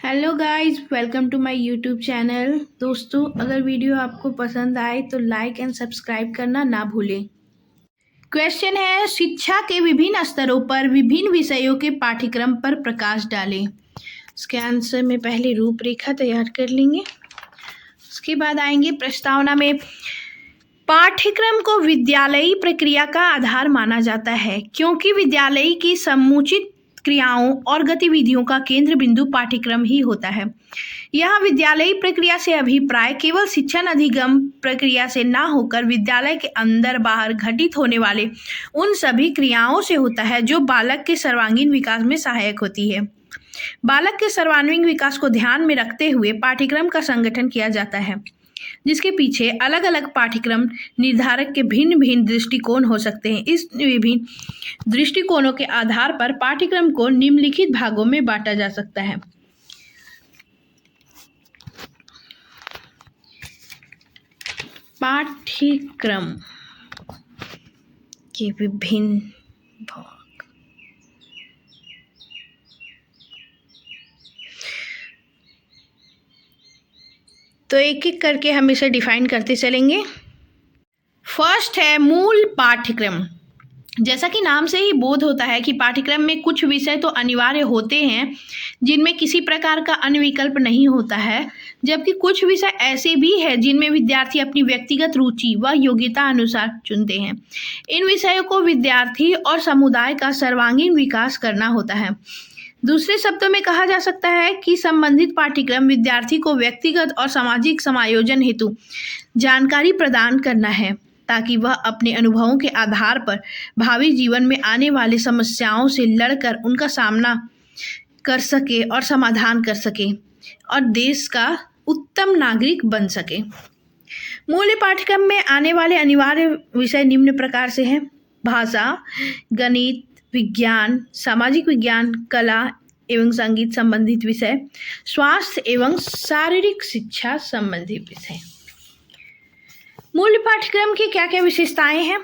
Hello guys, welcome to my YouTube channel. दोस्तों, अगर video आपको पसंद आए तो लाइक एंड सब्सक्राइब करना ना भूलें। क्वेश्चन है, शिक्षा के विभिन्न स्तरों पर विभिन्न विषयों के पाठ्यक्रम पर प्रकाश डालें। इसके आंसर में पहले रूपरेखा तैयार कर लेंगे। उसके बाद आएंगे प्रस्तावना में। पाठ्यक्रम को विद्यालयी प्रक्रिया का आधार माना जाता है क्योंकि विद्यालय की समुचित क्रियाओं और गतिविधियों का केंद्र बिंदु पाठ्यक्रम ही होता है। यह विद्यालयी प्रक्रिया से अभिप्राय केवल शिक्षण अधिगम प्रक्रिया से ना होकर विद्यालय के अंदर बाहर घटित होने वाले उन सभी क्रियाओं से होता है जो बालक के सर्वांगीण विकास में सहायक होती है। बालक के सर्वांगीण विकास को ध्यान में रखते हुए पाठ्यक्रम का संगठन किया जाता है, जिसके पीछे अलग अलग पाठ्यक्रम निर्धारक के भिन्न भिन्न दृष्टिकोण हो सकते हैं। इस विभिन्न दृष्टिकोणों के आधार पर पाठ्यक्रम को निम्नलिखित भागों में बांटा जा सकता है। पाठ्यक्रम के विभिन्न भाग। तो एक एक करके हम इसे डिफाइन करते चलेंगे। फर्स्ट है मूल पाठ्यक्रम। जैसा कि नाम से ही बोध होता है कि पाठ्यक्रम में कुछ विषय तो अनिवार्य होते हैं जिनमें किसी प्रकार का अन्य विकल्प नहीं होता है, जबकि कुछ विषय ऐसे भी हैं जिनमें विद्यार्थी अपनी व्यक्तिगत रुचि व योग्यता अनुसार चुनते हैं। इन विषयों को विद्यार्थी और समुदाय का सर्वांगीण विकास करना होता है। दूसरे शब्दों में कहा जा सकता है कि संबंधित पाठ्यक्रम विद्यार्थी को व्यक्तिगत और सामाजिक समायोजन हेतु जानकारी प्रदान करना है ताकि वह अपने अनुभवों के आधार पर भावी जीवन में आने वाली समस्याओं से लड़कर उनका सामना कर सके और समाधान कर सके और देश का उत्तम नागरिक बन सके। मूल पाठ्यक्रम में आने वाले अनिवार्य विषय निम्न प्रकार से हैं: भाषा, गणित, विज्ञान, सामाजिक विज्ञान, कला एवं संगीत संबंधित विषय, स्वास्थ्य एवं शारीरिक शिक्षा संबंधित विषय। मूल पाठ्यक्रम की क्या क्या विशेषताएं हैं?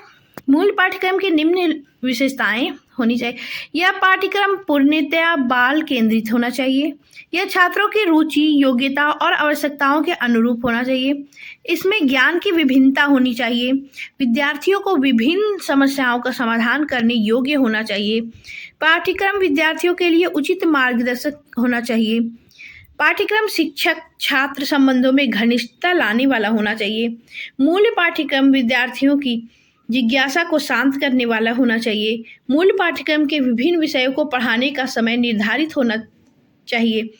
मूल पाठ्यक्रम की निम्न विशेषताएं होनी चाहिए। यह पाठ्यक्रम पूर्णतया बाल केंद्रित होना चाहिए। यह छात्रों की रुचि, योग्यता और आवश्यकताओं के अनुरूप होना चाहिए। इसमें ज्ञान की विभिन्नता होनी चाहिए। विद्यार्थियों को विभिन्न समस्याओं का समाधान करने योग्य होना चाहिए। पाठ्यक्रम विद्यार्थियों के लिए उचित मार्गदर्शक होना चाहिए। पाठ्यक्रम शिक्षक छात्र संबंधों में घनिष्ठता लाने वाला होना चाहिए। मूल पाठ्यक्रम विद्यार्थियों की जिज्ञासा को शांत करने वाला होना चाहिए। मूल पाठ्यक्रम के विभिन्न विषयों को पढ़ाने का समय निर्धारित होना चाहिए।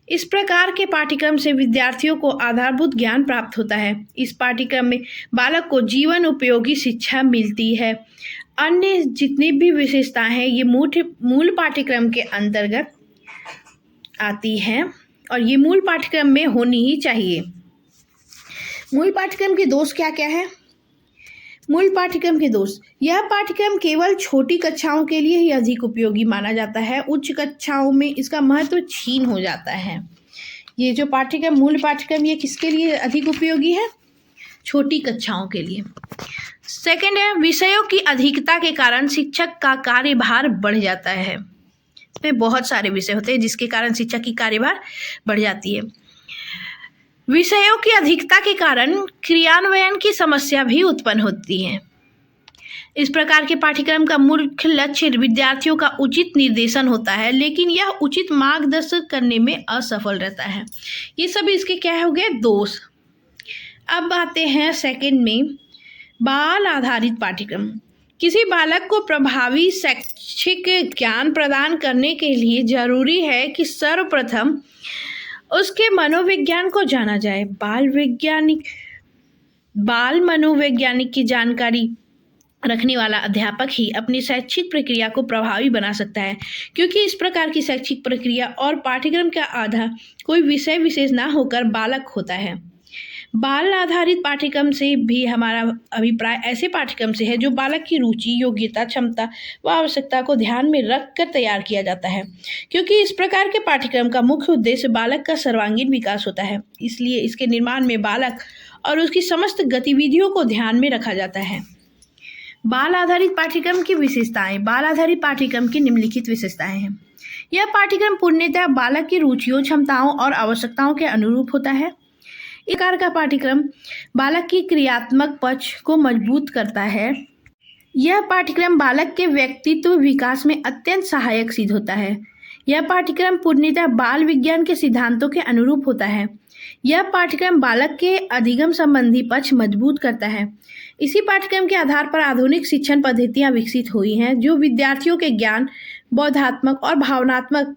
इस प्रकार के पाठ्यक्रम से विद्यार्थियों को आधारभूत ज्ञान प्राप्त होता है। इस पाठ्यक्रम में बालक को जीवन उपयोगी शिक्षा मिलती है। अन्य जितनी भी विशेषताएं हैं ये मूल पाठ्यक्रम के अंतर्गत आती हैं और ये मूल पाठ्यक्रम में होनी ही चाहिए। मूल पाठ्यक्रम के दोष क्या क्या है? मूल पाठ्यक्रम के दोष: यह पाठ्यक्रम केवल छोटी कक्षाओं के लिए ही अधिक उपयोगी माना जाता है। उच्च कक्षाओं में इसका महत्व क्षीण हो जाता है। ये जो पाठ्यक्रम मूल पाठ्यक्रम ये किसके लिए अधिक उपयोगी है? छोटी कक्षाओं के लिए। सेकंड है, विषयों की अधिकता के कारण शिक्षक का कार्यभार बढ़ जाता है। इसमें बहुत सारे विषय होते हैं जिसके कारण शिक्षक की कार्यभार बढ़ जाती है। विषयों की अधिकता के कारण क्रियान्वयन की समस्या भी उत्पन्न होती है। इस प्रकार के पाठ्यक्रम का मुख्य लक्ष्य विद्यार्थियों का उचित निर्देशन होता है, लेकिन यह उचित मार्गदर्शन करने में असफल रहता है। ये सब इसके क्या हो गए? दोष। अब आते हैं सेकंड में, बाल आधारित पाठ्यक्रम। किसी बालक को प्रभावी शैक्षिक ज्ञान प्रदान करने के लिए जरूरी है कि सर्वप्रथम उसके मनोविज्ञान को जाना जाए। बाल मनोवैज्ञानिक की जानकारी रखने वाला अध्यापक ही अपनी शैक्षिक प्रक्रिया को प्रभावी बना सकता है, क्योंकि इस प्रकार की शैक्षिक प्रक्रिया और पाठ्यक्रम का आधार कोई विषय विशेष ना होकर बालक होता है। बाल आधारित पाठ्यक्रम से भी हमारा अभिप्राय ऐसे पाठ्यक्रम से है जो बालक की रुचि, योग्यता, क्षमता व आवश्यकता को ध्यान में रखकर तैयार किया जाता है, क्योंकि इस प्रकार के पाठ्यक्रम का मुख्य उद्देश्य बालक का सर्वांगीण विकास होता है। इसलिए इसके निर्माण में बालक और उसकी समस्त गतिविधियों को ध्यान में रखा जाता है। बाल आधारित पाठ्यक्रम की विशेषताएं। बाल आधारित पाठ्यक्रम की निम्नलिखित विशेषताएं हैं। यह पाठ्यक्रम पूर्णतः बालक की रुचियों, क्षमताओं और आवश्यकताओं के अनुरूप होता है। इस प्रकार का पाठ्यक्रम बालक की क्रियात्मक पक्ष को मजबूत करता है। यह पाठ्यक्रम बालक के व्यक्तित्व विकास में अत्यंत सहायक सिद्ध होता है। यह पाठ्यक्रम पूर्णतः बाल विज्ञान के सिद्धांतों के अनुरूप होता है। यह पाठ्यक्रम बालक के अधिगम संबंधी पक्ष मजबूत करता है। इसी पाठ्यक्रम के आधार पर आधुनिक शिक्षण पद्धतियां विकसित हुई हैं, जो विद्यार्थियों के ज्ञान, बौद्धात्मक और भावनात्मक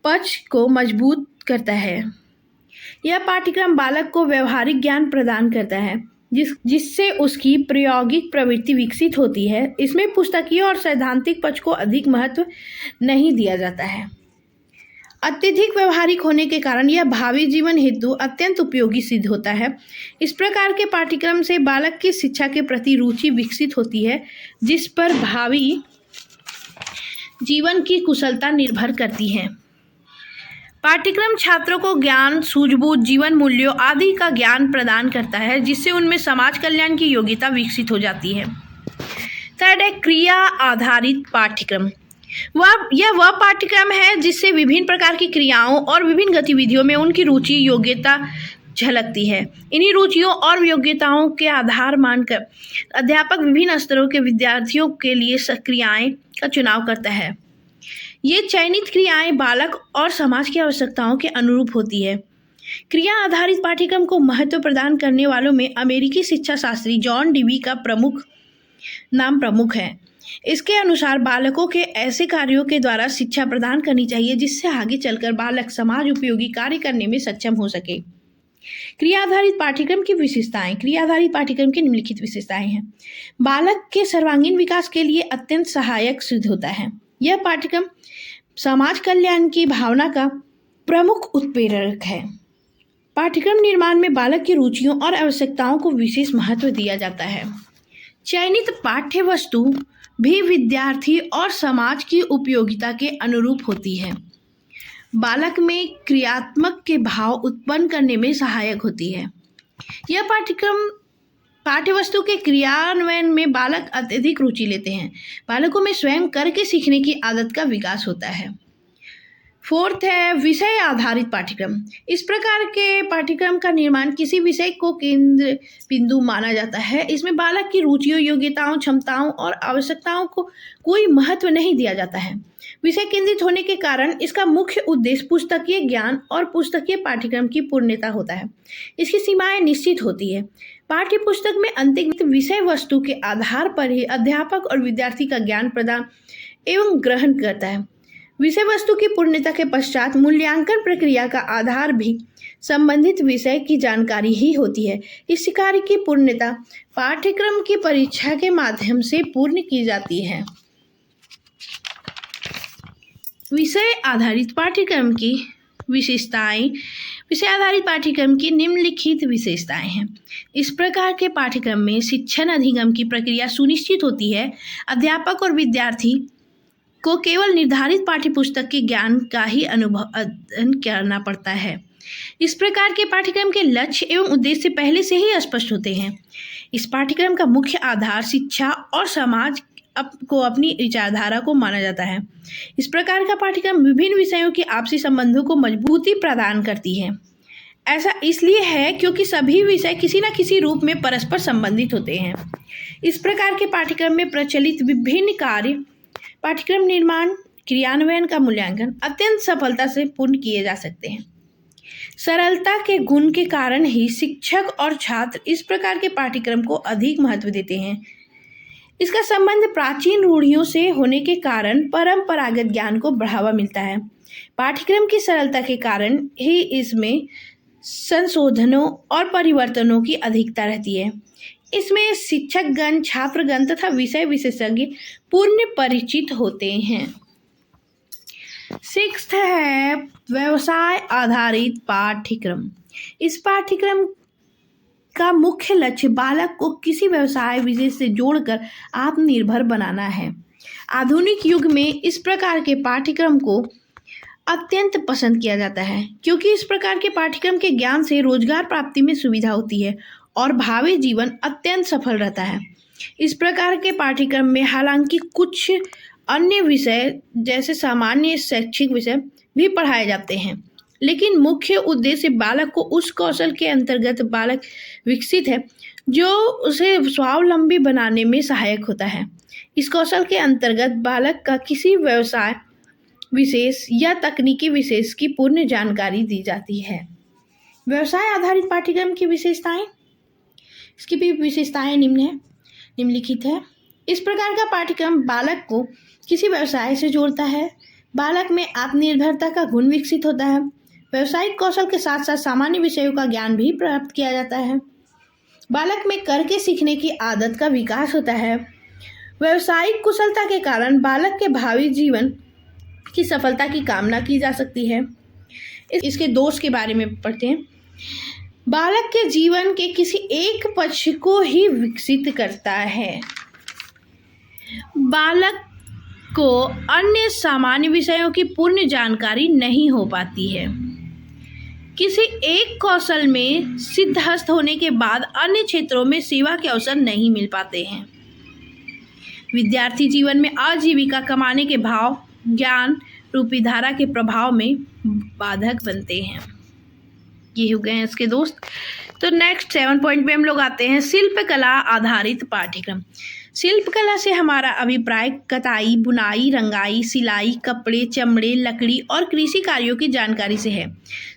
पक्ष को मजबूत करता है। यह पाठ्यक्रम बालक को व्यवहारिक ज्ञान प्रदान करता है, जिससे उसकी प्रायोगिक प्रवृत्ति विकसित होती है। इसमें पुस्तकीय और सैद्धांतिक पक्ष को अधिक महत्व नहीं दिया जाता है। अत्यधिक व्यवहारिक होने के कारण यह भावी जीवन हेतु अत्यंत उपयोगी सिद्ध होता है। इस प्रकार के पाठ्यक्रम से बालक की शिक्षा के प्रति रुचि विकसित होती है, जिस पर भावी जीवन की कुशलता निर्भर करती है। पाठ्यक्रम छात्रों को ज्ञान, सूझबूझ, जीवन मूल्यों आदि का ज्ञान प्रदान करता है, जिससे उनमें समाज कल्याण की योग्यता विकसित हो जाती है। थर्ड है क्रिया आधारित पाठ्यक्रम। यह वह पाठ्यक्रम है जिससे विभिन्न प्रकार की क्रियाओं और विभिन्न गतिविधियों में उनकी रुचि, योग्यता झलकती है। इन्हीं रुचियों और योग्यताओं के आधार मानकर अध्यापक विभिन्न स्तरों के विद्यार्थियों के लिए क्रियाएं का चुनाव करता है। ये चयनित क्रियाएं बालक और समाज की आवश्यकताओं के अनुरूप होती है। क्रिया आधारित पाठ्यक्रम को महत्व प्रदान करने वालों में अमेरिकी शिक्षा शास्त्री जॉन डीवी का प्रमुख है। इसके अनुसार बालकों के ऐसे कार्यों के द्वारा शिक्षा प्रदान करनी चाहिए जिससे आगे चलकर बालक समाज उपयोगी कार्य करने में सक्षम हो सके। क्रिया आधारित पाठ्यक्रम की विशेषताएं। क्रिया आधारित पाठ्यक्रम की निम्नलिखित विशेषताएं हैं। बालक के सर्वांगीण विकास के लिए अत्यंत सहायक सिद्ध होता है। यह पाठ्यक्रम समाज कल्याण की भावना का प्रमुख उत्प्रेरक है। पाठ्यक्रम निर्माण में बालक की रुचियों और आवश्यकताओं को विशेष महत्व दिया जाता है। चयनित पाठ्य वस्तु भी विद्यार्थी और समाज की उपयोगिता के अनुरूप होती है। बालक में क्रियात्मक के भाव उत्पन्न करने में सहायक होती है। यह पाठ्यक्रम पाठ्यवस्तु के क्रियान्वयन में बालक अत्यधिक रुचि लेते हैं। बालकों में स्वयं करके सीखने की आदत का विकास होता है। फोर्थ है विषय आधारित पाठ्यक्रम। इस प्रकार के पाठ्यक्रम का निर्माण किसी विषय को केंद्र बिंदु माना जाता है। इसमें बालक की रुचियों, योग्यताओं, क्षमताओं और आवश्यकताओं को कोई महत्व नहीं दिया जाता है। विषय केंद्रित होने के कारण इसका मुख्य उद्देश्य पुस्तकीय ज्ञान और पुस्तकीय पाठ्यक्रम की पूर्णता होता है। इसकी सीमाएं निश्चित होती है। पाठ्य पुस्तक में अंतर्निहित विषय वस्तु के आधार पर ही अध्यापक और विद्यार्थी का ज्ञान प्रदान एवं ग्रहण करता है। विषय वस्तु की पूर्णता के पश्चात मूल्यांकन प्रक्रिया का आधार भी संबंधित विषय की जानकारी ही होती है। इस कार्य की पूर्णता पाठ्यक्रम की परीक्षा के माध्यम से पूर्ण की जाती है। विषय आधारित पाठ्यक्रम की विशेषताएं। विषय आधारित पाठ्यक्रम की निम्नलिखित विशेषताएं हैं। इस प्रकार के पाठ्यक्रम में शिक्षण अधिगम की प्रक्रिया सुनिश्चित होती है। अध्यापक और विद्यार्थी को केवल निर्धारित पाठ्यपुस्तक के ज्ञान का ही अध्ययन करना पड़ता है। इस प्रकार के पाठ्यक्रम के लक्ष्य एवं उद्देश्य पहले से ही स्पष्ट होते हैं। इस पाठ्यक्रम का मुख्य आधार शिक्षा और समाज को अपनी विचारधारा को माना जाता है। इस प्रकार का पाठ्यक्रम विभिन्न विषयों के आपसी संबंधों को मजबूती प्रदान करती है। ऐसा इसलिए है क्योंकि सभी विषय किसी न किसी रूप में परस्पर संबंधित होते हैं। इस प्रकार के पाठ्यक्रम में प्रचलित विभिन्न कार्य पाठ्यक्रम निर्माण, क्रियान्वयन का मूल्यांकन अत्यंत सफलता से पूर्ण किए जा सकते हैं। सरलता के गुण के कारण ही शिक्षक और छात्र इस प्रकार के पाठ्यक्रम को अधिक महत्व देते हैं। इसका संबंध प्राचीन रूढ़ियों से होने के कारण परंपरागत ज्ञान को बढ़ावा मिलता है। पाठ्यक्रम की सरलता के कारण ही इसमें संशोधनों और परिवर्तनों की अधिकता रहती है। इसमें शिक्षकगण, छात्रगण तथा विषय विशेषज्ञ पूर्ण परिचित होते हैं। सिक्स्थ है व्यवसाय आधारित पाठ्यक्रम। इस पाठ्यक्रम का मुख्य लक्ष्य बालक को किसी व्यवसाय विशेष से जोड़कर आत्मनिर्भर बनाना है। आधुनिक युग में इस प्रकार के पाठ्यक्रम को अत्यंत पसंद किया जाता है, क्योंकि इस प्रकार के पाठ्यक्रम के ज्ञान से रोजगार प्राप्ति में सुविधा होती है और भावी जीवन अत्यंत सफल रहता है। इस प्रकार के पाठ्यक्रम में हालांकि कुछ अन्य विषय जैसे सामान्य शैक्षिक विषय भी पढ़ाए जाते हैं, लेकिन मुख्य उद्देश्य बालक को उस कौशल के अंतर्गत बालक विकसित है जो उसे स्वावलंबी बनाने में सहायक होता है। इस कौशल के अंतर्गत बालक का किसी व्यवसाय विशेष या तकनीकी विशेष की पूर्ण जानकारी दी जाती है। व्यवसाय आधारित पाठ्यक्रम की विशेषताएं, इसकी भी विशेषताएं निम्नलिखित है। इस प्रकार का पाठ्यक्रम बालक को किसी व्यवसाय से जोड़ता है, बालक में आत्मनिर्भरता का गुण विकसित होता है, व्यवसायिक कौशल के साथ साथ सामान्य विषयों का ज्ञान भी प्राप्त किया जाता है, बालक में करके सीखने की आदत का विकास होता है। व्यवसायिक कुशलता के कारण बालक के भावी जीवन की सफलता की कामना की जा सकती है। इसके दोष के बारे में पढ़ते हैं। बालक के जीवन के किसी एक पक्ष को ही विकसित करता है। बालक को अन्य सामान्य विषयों की पूर्ण जानकारी नहीं हो पाती है। किसी एक कौशल में सिद्धहस्त होने के बाद अन्य क्षेत्रों में सेवा के अवसर नहीं मिल पाते हैं। विद्यार्थी जीवन में आजीविका कमाने के भाव ज्ञान रूपी धारा के प्रभाव में बाधक बनते हैं। ये हो गए हैं इसके दोस्त। तो नेक्स्ट 7 पॉइंट पे हम लोग आते हैं शिल्पकला आधारित पाठ्यक्रम। शिल्पकला से हमारा अभिप्राय कताई, बुनाई, रंगाई, सिलाई, कपड़े, चमड़े, लकड़ी और कृषि कार्यों की जानकारी से है।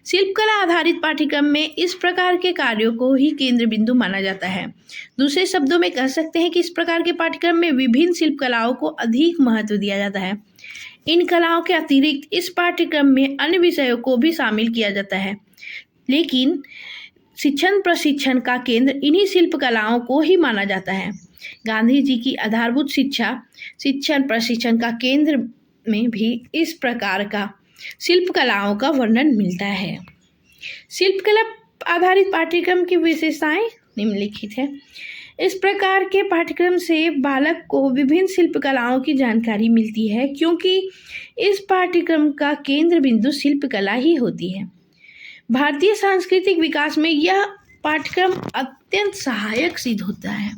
शिल्पकला आधारित पाठ्यक्रम में इस प्रकार के कार्यों को ही केंद्र बिंदु माना जाता है। दूसरे शब्दों में कह सकते हैं कि इस प्रकार के पाठ्यक्रम में विभिन्न शिल्पकलाओं को अधिक महत्व दिया जाता है। इन कलाओं के अतिरिक्त इस पाठ्यक्रम में अन्य विषयों को भी शामिल किया जाता है, लेकिन शिक्षण प्रशिक्षण का केंद्र इन्हीं शिल्पकलाओं को ही माना जाता है। गांधी जी की आधारभूत शिक्षण प्रशिक्षण का केंद्र में भी इस प्रकार का शिल्पकलाओं का वर्णन मिलता है। शिल्पकला आधारित पाठ्यक्रम की विशेषताएं निम्नलिखित है। इस प्रकार के पाठ्यक्रम से बालक को विभिन्न शिल्पकलाओं की जानकारी मिलती है, क्योंकि इस पाठ्यक्रम का केंद्र बिंदु शिल्पकला ही होती है। भारतीय सांस्कृतिक विकास में यह पाठ्यक्रम अत्यंत सहायक सिद्ध होता है।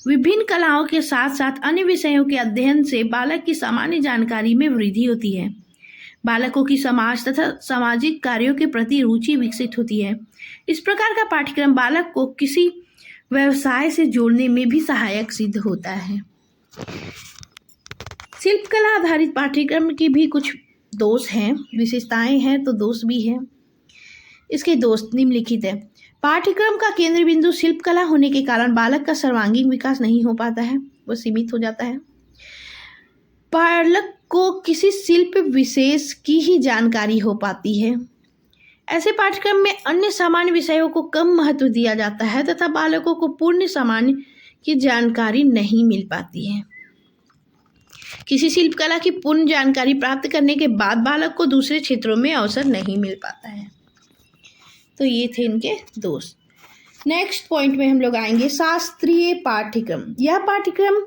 विभिन्न कलाओं के साथ साथ अन्य विषयों के अध्ययन से बालक की सामान्य जानकारी में वृद्धि होती है। बालकों की समाज तथा सामाजिक कार्यों के प्रति रुचि विकसित होती है। इस प्रकार का पाठ्यक्रम बालक को किसी व्यवसाय से जोड़ने में भी सहायक सिद्ध होता है। शिल्पकला आधारित पाठ्यक्रम की भी कुछ दोष हैं, विशेषताएं हैं तो दोष भी हैं। इसके दोष निम्नलिखित है। पाठ्यक्रम का केंद्र बिंदु शिल्पकला होने के कारण बालक का सर्वांगीण विकास नहीं हो पाता है, वो सीमित हो जाता है। बालक को किसी शिल्प विशेष की ही जानकारी हो पाती है। ऐसे पाठ्यक्रम में अन्य सामान्य विषयों को कम महत्व दिया जाता है तथा बालकों को पूर्ण सामान्य की जानकारी नहीं मिल पाती है। किसी शिल्पकला की पूर्ण जानकारी प्राप्त करने के बाद बालक को दूसरे क्षेत्रों में अवसर नहीं मिल पाता है। तो ये थे इनके दोष। नेक्स्ट पॉइंट में हम लोग आएंगे शास्त्रीय पाठ्यक्रम। यह पाठ्यक्रम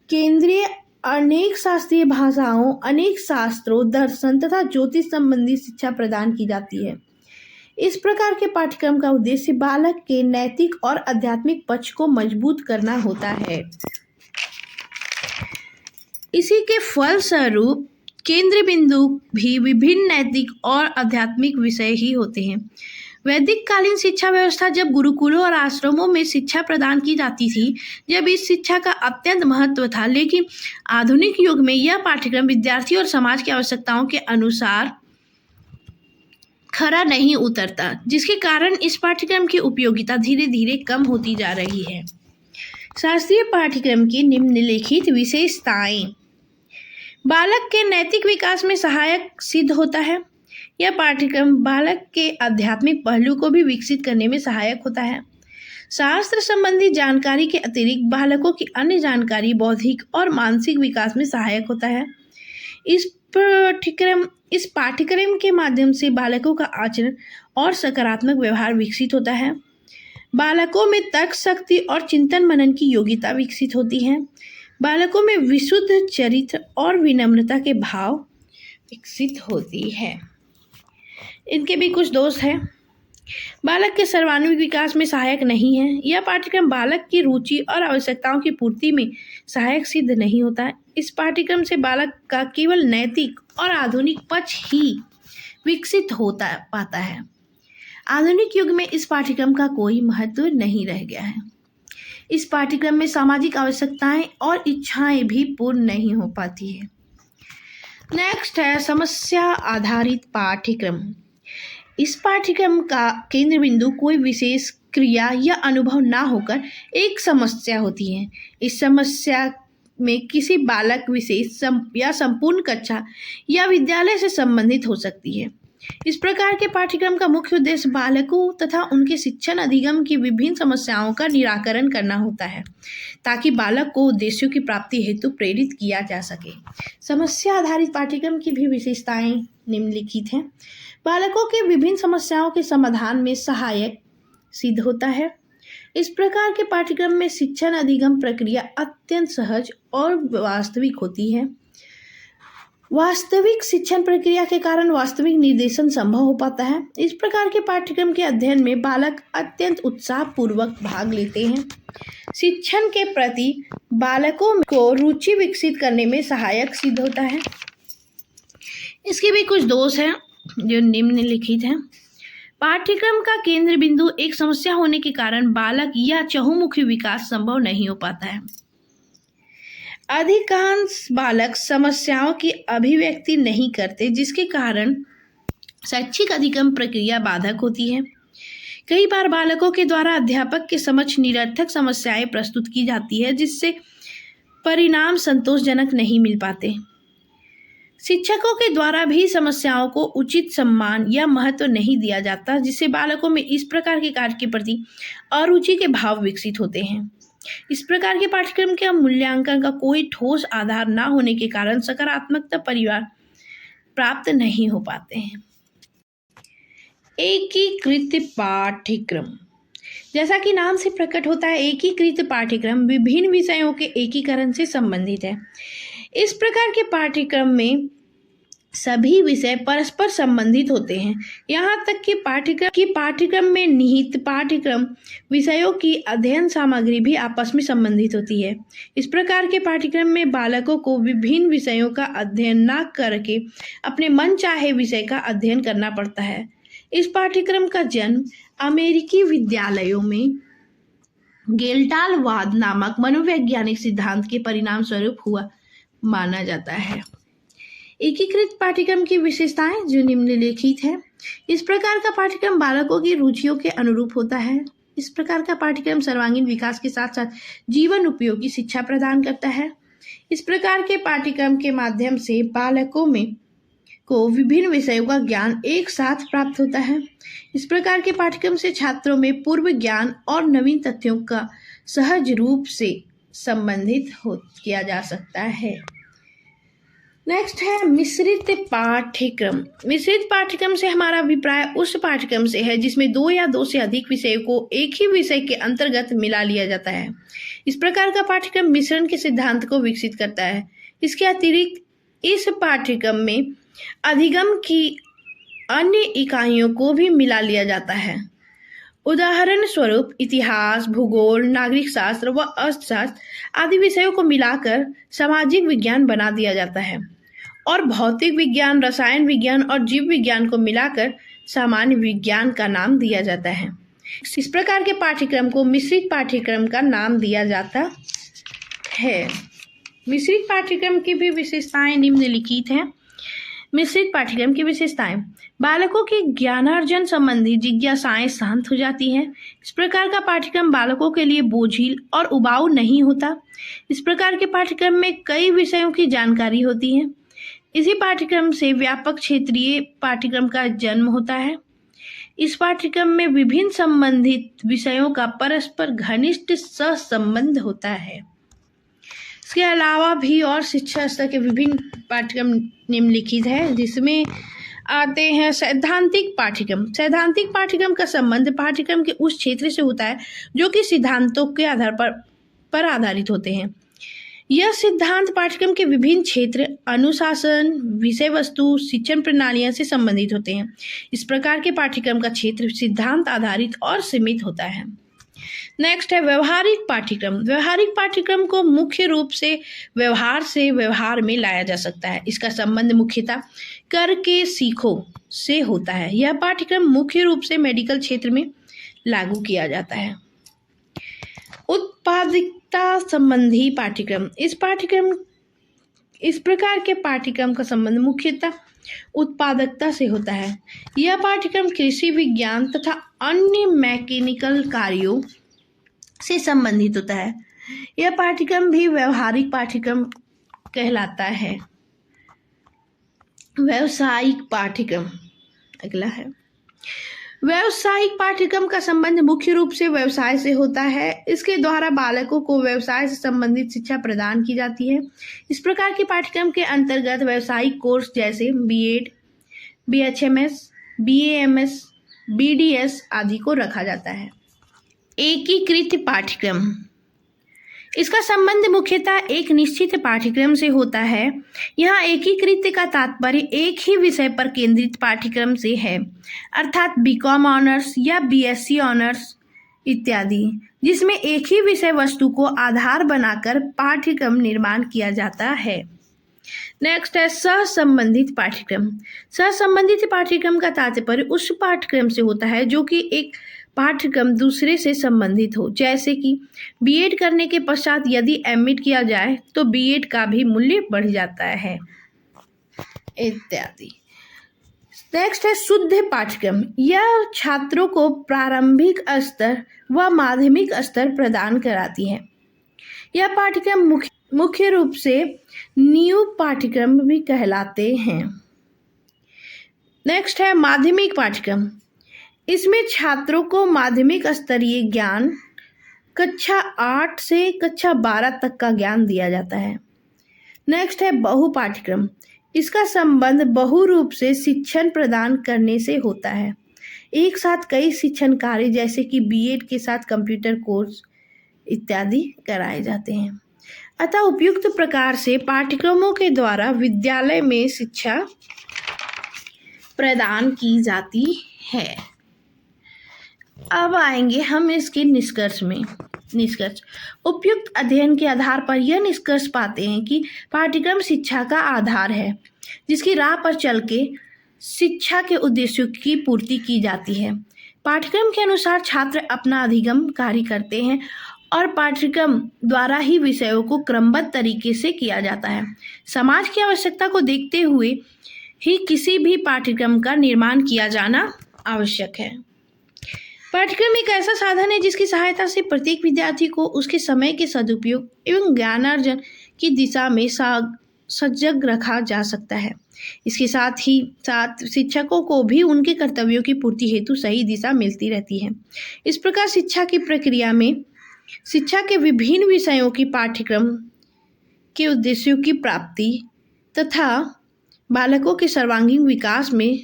केंद्रीय अनेक शास्त्रीय भाषाओं, अनेक शास्त्रों, दर्शन तथा ज्योतिष संबंधी शिक्षा प्रदान की जाती है। इस प्रकार के पाठ्यक्रम का उद्देश्य बालक के नैतिक और आध्यात्मिक पक्ष को मजबूत करना होता है। इसी के फलस्वरूप केंद्र बिंदु भी विभिन्न नैतिक और आध्यात्मिक विषय ही होते हैं। वैदिक कालीन शिक्षा व्यवस्था जब गुरुकुलों और आश्रमों में शिक्षा प्रदान की जाती थी, जब इस शिक्षा का अत्यंत महत्व था, लेकिन आधुनिक युग में यह पाठ्यक्रम विद्यार्थी और समाज की आवश्यकताओं के अनुसार खरा नहीं उतरता, जिसके कारण इस पाठ्यक्रम की उपयोगिता धीरे धीरे कम होती जा रही है। शास्त्रीय पाठ्यक्रम की निम्नलिखित विशेषताएं। बालक के नैतिक विकास में सहायक सिद्ध होता है। यह पाठ्यक्रम बालक के आध्यात्मिक पहलू को भी विकसित करने में सहायक होता है। शास्त्र संबंधी जानकारी के अतिरिक्त बालकों की अन्य जानकारी बौद्धिक और मानसिक विकास में सहायक होता है। इस पाठ्यक्रम के माध्यम से बालकों का आचरण और सकारात्मक व्यवहार विकसित होता है। बालकों में तर्क शक्ति और चिंतन मनन की योग्यता विकसित होती है। बालकों में विशुद्ध चरित्र और विनम्रता के भाव विकसित होती है। इनके भी कुछ दोष हैं। बालक के सर्वांगीण विकास में सहायक नहीं है। यह पाठ्यक्रम बालक की रुचि और आवश्यकताओं की पूर्ति में सहायक सिद्ध नहीं होता है। इस पाठ्यक्रम से बालक का केवल नैतिक और आधुनिक पक्ष ही विकसित होता पाता है। आधुनिक युग में इस पाठ्यक्रम का कोई महत्व नहीं रह गया है। इस पाठ्यक्रम में सामाजिक आवश्यकताएं और इच्छाएं भी पूर्ण नहीं हो पाती है। नेक्स्ट है समस्या आधारित पाठ्यक्रम। इस पाठ्यक्रम का केंद्र बिंदु कोई विशेष क्रिया या अनुभव ना होकर एक समस्या होती है। इस समस्या में किसी बालक विशेष या संपूर्ण कक्षा या विद्यालय से संबंधित हो सकती है। इस प्रकार के पाठ्यक्रम का मुख्य उद्देश्य बालकों तथा उनके शिक्षण अधिगम की विभिन्न समस्याओं का निराकरण करना होता है, ताकि बालक को उद्देश्यों की प्राप्ति हेतु प्रेरित किया जा सके। समस्या आधारित पाठ्यक्रम की भी विशेषताएं निम्नलिखित हैं। बालकों के विभिन्न समस्याओं के समाधान में सहायक सिद्ध होता है। इस प्रकार के पाठ्यक्रम में शिक्षण अधिगम प्रक्रिया अत्यंत सहज और वास्तविक होती है। वास्तविक शिक्षण प्रक्रिया के कारण वास्तविक निर्देशन संभव हो पाता है। इस प्रकार के पाठ्यक्रम के अध्ययन में बालक अत्यंत उत्साहपूर्वक भाग लेते हैं। शिक्षण के प्रति बालकों को रुचि विकसित करने में सहायक सिद्ध होता है। इसके भी कुछ दोष हैं जो निम्नलिखित हैं। पाठ्यक्रम का केंद्र बिंदु एक समस्या होने के कारण बालक या चहुमुखी विकास संभव नहीं हो पाता है। अधिकांश बालक समस्याओं की अभिव्यक्ति नहीं करते, जिसके कारण शैक्षिक अधिगम प्रक्रिया बाधक होती है। कई बार बालकों के द्वारा अध्यापक के समक्ष निरर्थक समस्याएं प्रस्तुत की जाती है, जिससे परिणाम संतोषजनक नहीं मिल पाते। शिक्षकों के द्वारा भी समस्याओं को उचित सम्मान या महत्व नहीं दिया जाता, जिससे बालकों में इस प्रकार के कार्य के प्रति अरुचि के भाव विकसित होते हैं। इस प्रकार के पाठ्यक्रम के मूल्यांकन का कोई ठोस आधार न होने के कारण सकारात्मकता परिवार प्राप्त नहीं हो पाते हैं। एकीकृत पाठ्यक्रम। जैसा कि नाम से प्रकट होता है, एकीकृत पाठ्यक्रम विभिन्न विषयों के एकीकरण से संबंधित है। इस प्रकार के पाठ्यक्रम में सभी विषय परस्पर संबंधित होते हैं। यहाँ तक कि पाठ्यक्रम में निहित पाठ्यक्रम विषयों की अध्ययन सामग्री भी आपस में संबंधित होती है। इस प्रकार के पाठ्यक्रम में बालकों को विभिन्न विषयों का अध्ययन न करके अपने मन चाहे विषय का अध्ययन करना पड़ता है। इस पाठ्यक्रम का जन्म अमेरिकी विद्यालयों में गेल्टालवाद नामक मनोवैज्ञानिक सिद्धांत के परिणाम स्वरूप हुआ माना जाता है। एकीकृत पाठ्यक्रम की विशेषताएं जो निम्नलिखित है। इस प्रकार का पाठ्यक्रम बालकों की रुचियों के अनुरूप होता है। इस प्रकार का पाठ्यक्रम सर्वांगीण विकास के साथ साथ जीवन उपयोगी शिक्षा प्रदान करता है। इस प्रकार के पाठ्यक्रम के माध्यम से बालकों को विभिन्न विषयों का ज्ञान एक साथ प्राप्त होता है। इस प्रकार के पाठ्यक्रम से छात्रों में पूर्व ज्ञान और नवीन तथ्यों का सहज रूप से संबंधित किया जा सकता है। नेक्स्ट है मिश्रित पाठ्यक्रम। मिश्रित पाठ्यक्रम से हमारा अभिप्राय उस पाठ्यक्रम से है जिसमें 2 या 2 से अधिक विषयों को एक ही विषय के अंतर्गत मिला लिया जाता है। इस प्रकार का पाठ्यक्रम मिश्रण के सिद्धांत को विकसित करता है। इसके अतिरिक्त इस पाठ्यक्रम में अधिगम की अन्य इकाइयों को भी मिला लिया जाता है। उदाहरण स्वरूप इतिहास, भूगोल, नागरिक शास्त्र व अर्थशास्त्र आदि विषयों को मिलाकर सामाजिक विज्ञान बना दिया जाता है और भौतिक विज्ञान, रसायन विज्ञान और जीव विज्ञान को मिलाकर सामान्य विज्ञान का नाम दिया जाता है। इस प्रकार के पाठ्यक्रम को मिश्रित पाठ्यक्रम का नाम दिया जाता है। मिश्रित पाठ्यक्रम की भी विशेषताएं निम्नलिखित हैं। मिश्रित पाठ्यक्रम की विशेषताएं। बालकों की ज्ञानार्जन संबंधी जिज्ञासाएं शांत हो जाती हैं। इस प्रकार का पाठ्यक्रम बालकों के लिए बोझिल और उबाऊ नहीं होता। इस प्रकार के पाठ्यक्रम में कई विषयों की जानकारी होती है। इसी पाठ्यक्रम से व्यापक क्षेत्रीय पाठ्यक्रम का जन्म होता है। इस पाठ्यक्रम में विभिन्न संबंधित विषयों का परस्पर घनिष्ठ सहसंबंध होता है। इसके अलावा भी और शिक्षा स्तर के विभिन्न पाठ्यक्रम निम्नलिखित है, जिसमें आते हैं सैद्धांतिक पाठ्यक्रम। सैद्धांतिक पाठ्यक्रम का संबंध पाठ्यक्रम के उस क्षेत्र से होता है जो कि सिद्धांतों के आधार पर आधारित होते हैं। यह सिद्धांत पाठ्यक्रम के विभिन्न क्षेत्र, अनुशासन, विषय वस्तु, शिक्षण प्रणालियों से संबंधित होते हैं। इस प्रकार के पाठ्यक्रम का क्षेत्र सिद्धांत आधारित और सीमित होता है। नेक्स्ट है व्यवहारिक पाठ्यक्रम। व्यवहारिक पाठ्यक्रम को मुख्य रूप से व्यवहार में लाया जा सकता है। इसका संबंध मुख्यतः करके सीखो से होता है। यह पाठ्यक्रम मुख्य रूप से मेडिकल क्षेत्र में लागू किया जाता है। उत्पादकता संबंधी पाठ्यक्रम। इस प्रकार के पाठ्यक्रम का संबंध मुख्यतः उत्पादकता से होता है। यह पाठ्यक्रम कृषि विज्ञान तथा अन्य मैकेनिकल कार्यों से संबंधित होता है। यह पाठ्यक्रम भी व्यवहारिक पाठ्यक्रम कहलाता है। व्यावसायिक पाठ्यक्रम अगला है। व्यावसायिक पाठ्यक्रम का संबंध मुख्य रूप से व्यवसाय से होता है। इसके द्वारा बालकों को व्यवसाय से संबंधित शिक्षा प्रदान की जाती है। इस प्रकार के पाठ्यक्रम के अंतर्गत व्यावसायिक कोर्स जैसे बीएड, बीएचएमएस, बीएएमएस, बीडीएस आदि को रखा जाता है। एकीकृत पाठ्यक्रम। इसका संबंध मुख्यतः एक निश्चित पाठ्यक्रम से होता है। यहाँ एकीकृत का तात्पर्य एक ही विषय पर केंद्रित पाठ्यक्रम से है, अर्थात बीकॉम ऑनर्स या बीएससी ऑनर्स इत्यादि, जिसमें एक ही विषय वस्तु को आधार बनाकर पाठ्यक्रम निर्माण किया जाता है। नेक्स्ट है सहसंबंधित पाठ्यक्रम। सहसंबंधित पाठ्यक्रम का तात्पर्य उस पाठ्यक्रम से होता है जो कि एक पाठ्यक्रम दूसरे से संबंधित हो। जैसे कि बीएड करने के पश्चात यदि एमएड किया जाए तो बीएड का भी मूल्य बढ़ जाता है इत्यादि। नेक्स्ट है शुद्ध पाठ्यक्रम। यह छात्रों को प्रारंभिक स्तर व माध्यमिक स्तर प्रदान कराती है। यह पाठ्यक्रम मुख्य रूप से न्यू पाठ्यक्रम भी कहलाते हैं। नेक्स्ट है माध्यमिक पाठ्यक्रम। इसमें छात्रों को माध्यमिक स्तरीय ज्ञान कक्षा 8 से कक्षा 12 तक का ज्ञान दिया जाता है। नेक्स्ट है बहु पाठ्यक्रम। इसका संबंध बहु रूप से शिक्षण प्रदान करने से होता है। एक साथ कई शिक्षण कार्य जैसे कि बीएड के साथ कंप्यूटर कोर्स इत्यादि कराए जाते हैं। अतः उपयुक्त प्रकार से पाठ्यक्रमों के द्वारा विद्यालय में शिक्षा प्रदान की जाती है। अब आएंगे हम इसके निष्कर्ष में। उपयुक्त अध्ययन के आधार पर यह निष्कर्ष पाते हैं कि पाठ्यक्रम शिक्षा का आधार है, जिसकी राह पर चल के शिक्षा के उद्देश्यों की पूर्ति की जाती है। पाठ्यक्रम के अनुसार छात्र अपना अधिगम कार्य करते हैं और पाठ्यक्रम द्वारा ही विषयों को क्रमबद्ध तरीके से किया जाता है। समाज की आवश्यकता को देखते हुए ही किसी भी पाठ्यक्रम का निर्माण किया जाना आवश्यक है। पाठ्यक्रम एक ऐसा साधन है जिसकी सहायता से प्रत्येक विद्यार्थी को उसके समय के सदुपयोग एवं ज्ञानार्जन की दिशा में सजग रखा जा सकता है। इसके साथ ही साथ शिक्षकों को भी उनके कर्तव्यों की पूर्ति हेतु सही दिशा मिलती रहती है। इस प्रकार शिक्षा की प्रक्रिया में शिक्षा के विभिन्न विषयों की पाठ्यक्रम के उद्देश्यों की प्राप्ति तथा बालकों के सर्वांगीण विकास में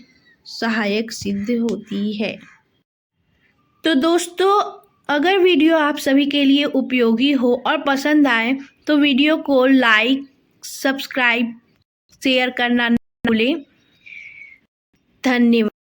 सहायक सिद्ध होती है। तो दोस्तों, अगर वीडियो आप सभी के लिए उपयोगी हो और पसंद आए तो वीडियो को लाइक, सब्सक्राइब, शेयर करना न भूलें। धन्यवाद।